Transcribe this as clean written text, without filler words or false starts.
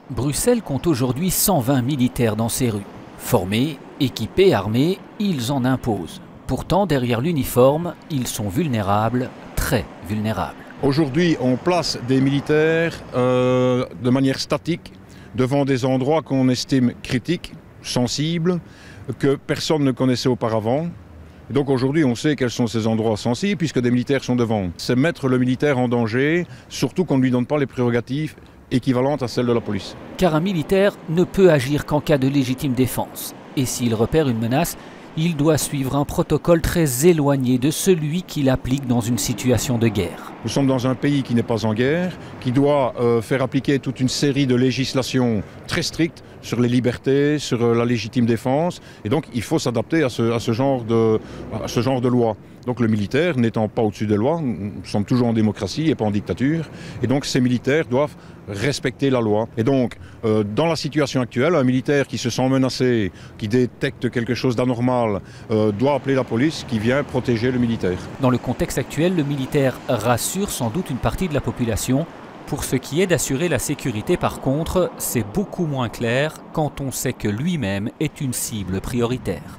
Bruxelles compte aujourd'hui 120 militaires dans ses rues. Formés, équipés, armés, ils en imposent. Pourtant, derrière l'uniforme, ils sont vulnérables, très vulnérables. Aujourd'hui, on place des militaires de manière statique devant des endroits qu'on estime critiques, sensibles, que personne ne connaissait auparavant. Et donc aujourd'hui, on sait quels sont ces endroits sensibles puisque des militaires sont devant. C'est mettre le militaire en danger, surtout qu'on ne lui donne pas les prérogatives équivalentes à celles de la police. Car un militaire ne peut agir qu'en cas de légitime défense. Et s'il repère une menace, il doit suivre un protocole très éloigné de celui qu'il applique dans une situation de guerre. Nous sommes dans un pays qui n'est pas en guerre, qui doit faire appliquer toute une série de législations très strictes sur les libertés, sur la légitime défense. Et donc il faut s'adapter à ce genre de loi. Donc le militaire n'étant pas au-dessus des lois, nous sommes toujours en démocratie et pas en dictature. Et donc ces militaires doivent respecter la loi. Et donc dans la situation actuelle, un militaire qui se sent menacé, qui détecte quelque chose d'anormal, doit appeler la police qui vient protéger le militaire. Dans le contexte actuel, le militaire rassure sans doute une partie de la population. Pour ce qui est d'assurer la sécurité, par contre, c'est beaucoup moins clair quand on sait que lui-même est une cible prioritaire.